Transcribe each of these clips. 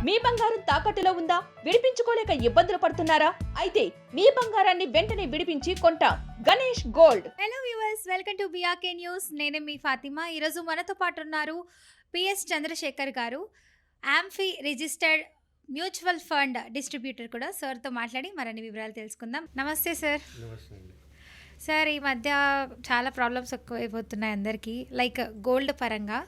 మీ బంగారం తాకట్టులో ఉందా? విడిపించుకోలేక ఇబ్బందులు పడుతున్నారా? అయితే మీ బంగారాన్ని వెంటనే విడిపించి కొంటాం. Ganesh gold. Hello viewers, welcome to BRK news. నేనే మీ ఫాతిమా. ఈరోజు మనతో పాటు ఉన్నారు పిఎస్ చంద్రశేఖర్ గారు, amphi registered mutual fund distributor కూడా. సార్తో మాట్లాడి మరిన్ని వివరాలు తెలుసుకుందాం. నమస్తే సార్. నమస్తే అండి. సార్, ఈ మధ్య చాలా ప్రాబ్లమ్స్ ఎక్కువైపోతున్నాయి అందరికీ, లైక్ గోల్డ్ పరంగా.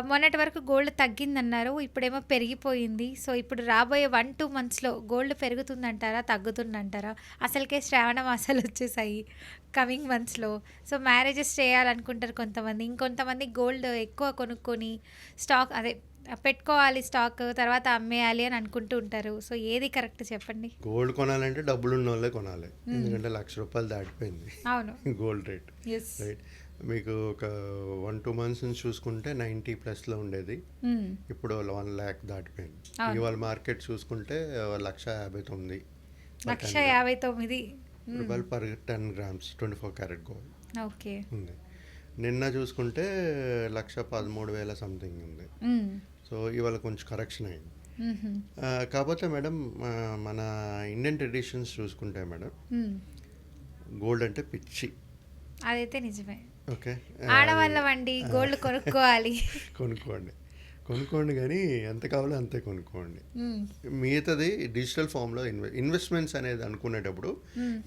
మొన్నటి వరకు గోల్డ్ తగ్గిందన్నారు, ఇప్పుడేమో పెరిగిపోయింది. సో ఇప్పుడు రాబోయే 1-2 మంత్స్లో గోల్డ్ పెరుగుతుందంటారా, తగ్గుతుందంటారా? అసలుకే శ్రావణ మాసాలు వచ్చేసాయి కమింగ్ మంత్స్లో. సో మ్యారేజెస్ చేయాలనుకుంటారు కొంతమంది, ఇంకొంతమంది గోల్డ్ ఎక్కువ కొనుక్కొని స్టాక్ పెట్టుకోవాలి, స్టాక్ తర్వాత అమ్మేయాలి అని అనుకుంటూ ఉంటారు. సో ఏది కరెక్ట్ చెప్పండి? గోల్డ్ కొనాలంటే డబ్బులు ఉన్న వాళ్ళే కొనాలి, ఎందుకంటే ₹1,00,000 దాటిపోయింది అవును, గోల్డ్ రేట్. ఎస్. రైట్. మీకు ఒక 1-2 months నుంచి చూసుకుంటే 90+లో ఉండేది, ఇప్పుడు 1 lakh దాటిపోయింది. ఇవాళ మార్కెట్ చూసుకుంటే 1,59,000 రూపాయలు per 10 grams 24 karat gold okay ఉంది. నిన్న చూసుకుంటే 1,13,000 సంథింగ్ ఉంది. సో ఇవాళ కొంచెం కరెక్షన్ అయింది. కాకపోతే మేడం, మన ఇండియన్ ట్రెడిషన్స్ చూసుకుంటే మేడం, గోల్డ్ అంటే పిచ్చి. అదైతే నిజమే. ఓకే, ఆడవాళ్ళమండి, గోల్డ్ కొనుక్కోవాలి. కొనుక్కోండి కానీ ఎంత కావాలో అంతే కొనుక్కోండి. మిగతాది డిజిటల్ ఫామ్లో ఇన్వెస్ట్మెంట్స్ అనేది అనుకునేటప్పుడు,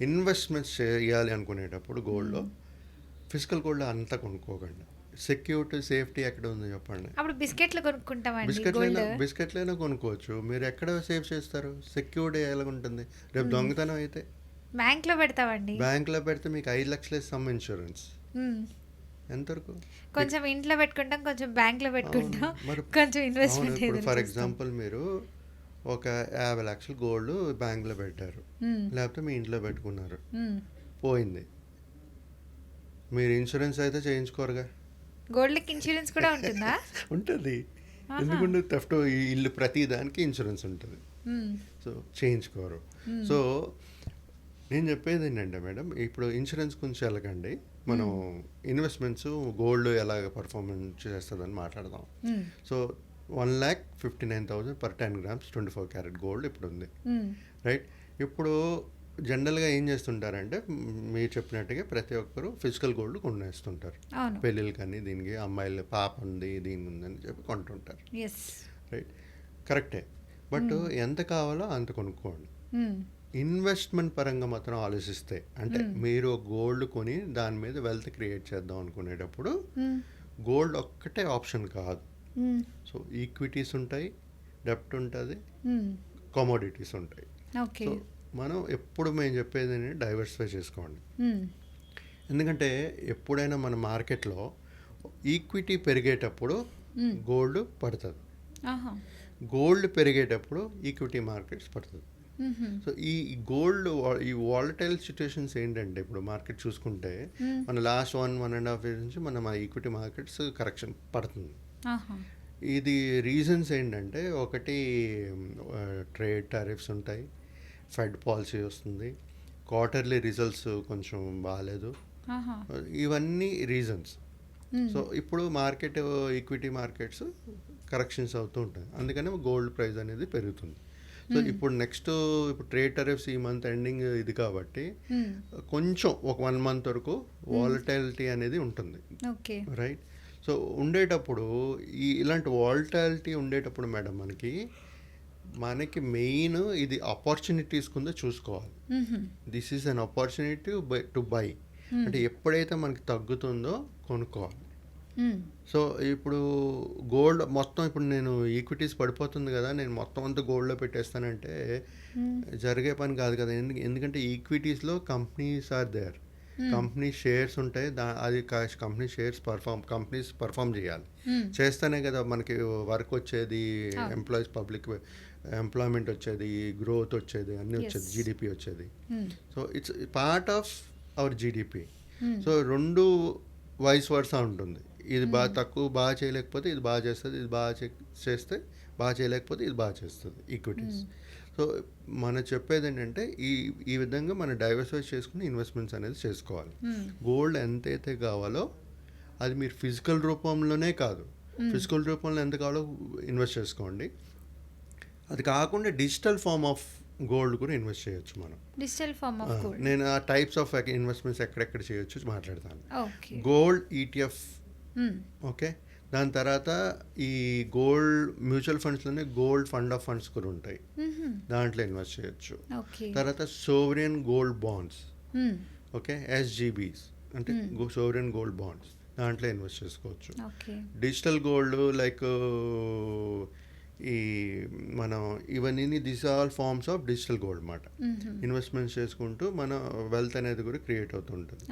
ఇన్వెస్ట్మెంట్స్ చేయాలి అనుకునేటప్పుడు గోల్డ్లో, ఫిజికల్ గోల్డ్ అంతా కొనుక్కోకండి. సెక్యూరిటీ సేఫ్టీ ఎక్కడ ఉందో చెప్పండి. అప్పుడు బిస్కెట్లు కొనుక్కుంటామండి. బిస్కెట్లైనా కొనుక్కోవచ్చు. మీరు ఎక్కడ సేవ్ చేస్తారు? సెక్యూరిటీ ఎలా ఉంటుంది? రేపు దొంగతనం అయితే బ్యాంక్లో పెడతామండి. బ్యాంక్లో పెడితే మీకు 5 లక్షలు సమ్ ఇన్సూరెన్స్ ఎంతవరకు? కొంచెం ఇంట్లో పెట్టుకుంటాం, కొంచెం బ్యాంక్లో పెట్టుకుంటాం, కొంచెం ఇన్వెస్ట్మెంట్. ఇప్పుడు ఫర్ ఎగ్జాంపుల్ మీరు ఒక 50 లక్షలు గోల్డ్ బ్యాంక్లో పెట్టారు, లేకపోతే మీ ఇంట్లో పెట్టుకున్నారు, పోయింది, మీరు ఇన్సూరెన్స్ అయితే చేయించుకోరుగా? గోల్డ్కి ఇన్సూరెన్స్ కూడా ఉంటుందా? ఉంటుంది. ఎందుకంటే థెఫ్ట్ ఇల్లు ప్రతి దానికి ఇన్సూరెన్స్ ఉంటుంది. సో చేయించుకోరు. సో నేను చెప్పేది ఏంటంటే మేడం, ఇప్పుడు ఇన్సూరెన్స్ గురించి వెళ్ళకండి, మనం ఇన్వెస్ట్మెంట్స్ గోల్డ్ ఎలాగ పర్ఫార్మెన్స్ చేస్తుందని మాట్లాడదాం. So 1,59,000 per 10 grams 24 karat gold ఇప్పుడు ఉంది. రైట్. ఇప్పుడు జనరల్గా ఏం చేస్తుంటారంటే, మీరు చెప్పినట్టుగా ప్రతి ఒక్కరు ఫిజికల్ గోల్డ్ కొనేస్తుంటారు. పెళ్ళిళ్ళు కానీ దీనికి, అమ్మాయిలు పాప ఉంది దీని ఉందని చెప్పి కొంటుంటారు. రైట్, కరెక్టే. బట్ ఎంత కావాలో అంత కొనుక్కోండి. ఇన్వెస్ట్మెంట్ పరంగా మాత్రం ఆలోచిస్తే, అంటే మీరు గోల్డ్ కొని దాని మీద వెల్త్ క్రియేట్ చేద్దాం అనుకునేటప్పుడు గోల్డ్ ఒక్కటే ఆప్షన్ కాదు. సో ఈక్విటీస్ ఉంటాయి, డెప్ట్ ఉంటుంది, కమోడిటీస్ ఉంటాయి. సో మనం ఎప్పుడు మేము చెప్పేది డైవర్సిఫై చేసుకోండి. ఎందుకంటే ఎప్పుడైనా మన మార్కెట్లో ఈక్విటీ పెరిగేటప్పుడు గోల్డ్ పడుతుంది, గోల్డ్ పెరిగేటప్పుడు ఈక్విటీ మార్కెట్స్ పడుతుంది. సో ఈ గోల్డ్, ఈ వాలటైల్ సిచ్యుయేషన్స్ ఏంటంటే, ఇప్పుడు మార్కెట్ చూసుకుంటే మన లాస్ట్ 1.5 years నుంచి మన ఈక్విటీ మార్కెట్స్ కరెక్షన్ పడుతుంది. ఇది రీజన్స్ ఏంటంటే, ఒకటి ట్రేడ్ టారిఫ్స్ ఉంటాయి, ఫెడ్ పాలసీ వస్తుంది, క్వార్టర్లీ రిజల్ట్స్ కొంచెం బాగాలేదు, ఇవన్నీ రీజన్స్. సో ఇప్పుడు మార్కెట్, ఈక్విటీ మార్కెట్స్ కరెక్షన్స్ అవుతూ ఉంటాయి, అందుకని గోల్డ్ ప్రైస్ అనేది పెరుగుతుంది. సో ఇప్పుడు నెక్స్ట్, ఇప్పుడు ట్రేడ్ టారిఫ్స్ ఈ మంత్ ఎండింగ్ ఇది కాబట్టి కొంచెం ఒక 1 month వరకు వాలటాలిటీ అనేది ఉంటుంది. రైట్. సో ఉండేటప్పుడు ఇలాంటి వాలటాలిటీ ఉండేటప్పుడు మేడం మనకి మెయిన్ ఇది ఆపర్చునిటీస్ కింద చూసుకోవాలి. This is an opportunity to buy. అంటే ఎప్పుడైతే మనకి తగ్గుతుందో కొనుక్కోవాలి. సో ఇప్పుడు గోల్డ్ మొత్తం, ఇప్పుడు నేను ఈక్విటీస్ పడిపోతుంది కదా, నేను మొత్తం అంతా గోల్డ్లో పెట్టేస్తానంటే జరిగే పని కాదు కదా. ఎందుకంటే ఈక్విటీస్లో companies are there, company shares ఉంటాయి, అది కంపెనీ షేర్స్ కంపెనీస్ పర్ఫామ్ చేయాలి, చేస్తేనే కదా మనకి వర్క్ వచ్చేది, ఎంప్లాయీస్, పబ్లిక్ ఎంప్లాయ్మెంట్ వచ్చేది, గ్రోత్ వచ్చేది, అన్నీ వచ్చేది, జీడిపి వచ్చేది. So it's part of our GDP. So రెండు వైస్ వర్సా ఉంటుంది. ఇది బాగా చేయలేకపోతే ఇది బాగా చేస్తుంది, ఇది బాగా చేస్తే బాగా చేయలేకపోతే ఇది బాగా చేస్తుంది ఈక్విటీస్. సో మనం చెప్పేది ఏంటంటే, ఈ విధంగా మనం డైవర్సిఫై చేసుకుని ఇన్వెస్ట్మెంట్స్ అనేది చేసుకోవాలి. గోల్డ్ ఎంతైతే కావాలో అది మీరు ఫిజికల్ రూపంలోనే కాదు, ఫిజికల్ రూపంలో ఎంత కావాలో ఇన్వెస్ట్ చేసుకోండి. అది కాకుండా డిజిటల్ ఫార్మ్ ఆఫ్ గోల్డ్ కూడా ఇన్వెస్ట్ చేయొచ్చు మనం. Digital form of gold. నేను ఆ టైప్స్ ఆఫ్ ఇన్వెస్ట్మెంట్స్ ఎక్కడెక్కడ చేయొచ్చు మాట్లాడతాను. ఓకే. Gold ETF, okay. దాని తర్వాత ఈ గోల్డ్ మ్యూచువల్ ఫండ్స్లోనే గోల్డ్ ఫండ్ ఆఫ్ ఫండ్స్ కూడా ఉంటాయి, దాంట్లో ఇన్వెస్ట్ చేయొచ్చు. తర్వాత sovereign gold bonds, okay, SGBs అంటే సోవరెన్ గోల్డ్ బాండ్స్, దాంట్లో ఇన్వెస్ట్ చేసుకోవచ్చు. డిజిటల్ గోల్డ్ లైక్ ఈ మనం ఇవన్నీ this all forms of digital gold అన్నమాట. ఇన్వెస్ట్మెంట్స్ చేసుకుంటూ మన వెల్త్ అనేది కూడా క్రియేట్ అవుతుంటుంది.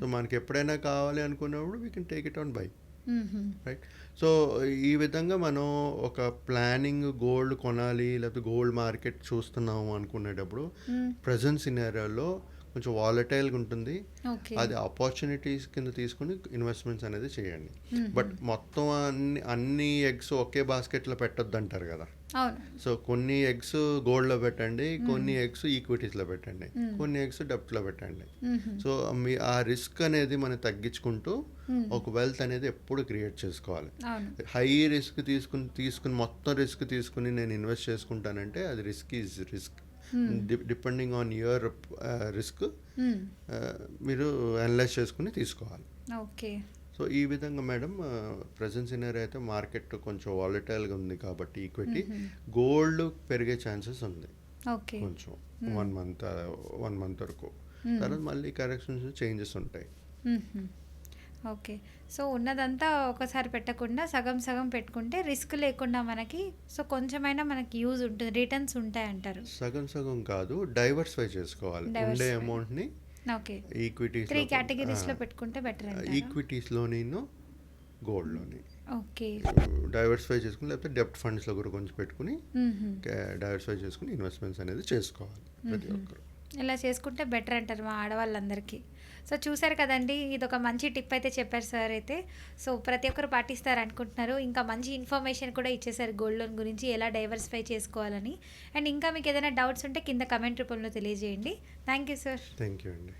సో మనకి ఎప్పుడైనా కావాలి అనుకున్నప్పుడు we can take it on by, right. So ఈ విధంగా మనం ఒక ప్లానింగ్ గోల్డ్ కొనాలి లేకపోతే గోల్డ్ మార్కెట్ చూస్తున్నాము అనుకునేటప్పుడు ప్రజెంట్ సినారియోలో కొంచెం వాలటైల్గా ఉంటుంది. అది ఆపర్చునిటీస్ కింద తీసుకుని ఇన్వెస్ట్మెంట్స్ అనేది చేయండి. బట్ మొత్తం అన్ని ఎగ్స్ ఒకే బాస్కెట్లో పెట్టొద్దు అంటారు కదా. సో కొన్ని ఎగ్స్ గోల్డ్లో పెట్టండి, కొన్ని ఎగ్స్ ఈక్విటీస్లో పెట్టండి, కొన్ని ఎగ్స్ డెప్ట్లో పెట్టండి. సో మీ ఆ రిస్క్ అనేది మనం తగ్గించుకుంటూ ఒక వెల్త్ అనేది ఎప్పుడు క్రియేట్ చేసుకోవాలి. హై రిస్క్ తీసుకుని మొత్తం రిస్క్ తీసుకుని నేను ఇన్వెస్ట్ చేసుకుంటానంటే అది risk is risk. Depending on your risk మీరు అనలైజ్ చేసుకుని తీసుకోవాలి. ఓకే. సో ఈ విధంగా మేడం ప్రజెంట్ సినారీ అయితే మార్కెట్ కొంచెం వాలటైల్గా ఉంది కాబట్టి ఈక్విటీ గోల్డ్ పెరిగే ఛాన్సెస్ ఉంది కొంచెం 1 month వరకు. తర్వాత మళ్ళీ కరెక్షన్స్ చేంజెస్ ఉంటాయి. ఓకే. సో ఉన్నదంతా ఒకసారి పెట్టకుండా సగం సగం పెట్టుకుంటే రిస్క్ లేకుండా మనకి సో కొంచెమైనా మనకి యూజ్ ఉంటుంది, రిటర్న్స్ ఉంటాయి అంటారు. సగం సగం కాదు, డైవర్సిఫై చేసుకోవాలి ఉండే అమౌంట్ని. ఓకే. ఈక్విటీస్ 3 కేటగిరీస్లో పెట్టుకుంటే బెటర్ అంటారు. ఈక్విటీస్లోని గోల్డ్లోని ఓకే డైవర్సిఫై చేసుకుని లేకపోతే డెప్ట్ ఫండ్స్లో కూడా కొంచెం పెట్టుకుని డైవర్సిఫై చేసుకుని ఇన్వెస్ట్మెంట్స్ అనేది చేసుకోవాలి ప్రతి ఒక్కరు. ఇలా చేసుకుంటే బెటర్ అంటారు మా ఆడవాళ్ళందరికీ. సో చూసారు కదండి, ఇది ఒక మంచి టిప్ అయితే చెప్పారు సార్ అయితే. సో ప్రతి ఒక్కరు పాటిస్తారు అనుకుంటున్నారు. ఇంకా మంచి ఇన్ఫర్మేషన్ కూడా ఇచ్చేసారు గోల్డ్ లోన్ గురించి ఎలా డైవర్సిఫై చేసుకోవాలని. అండ్ ఇంకా మీకు ఏదైనా డౌట్స్ ఉంటే కింద కమెంట్ రూపంలో తెలియజేయండి. Thank you sir. Thank you అండి.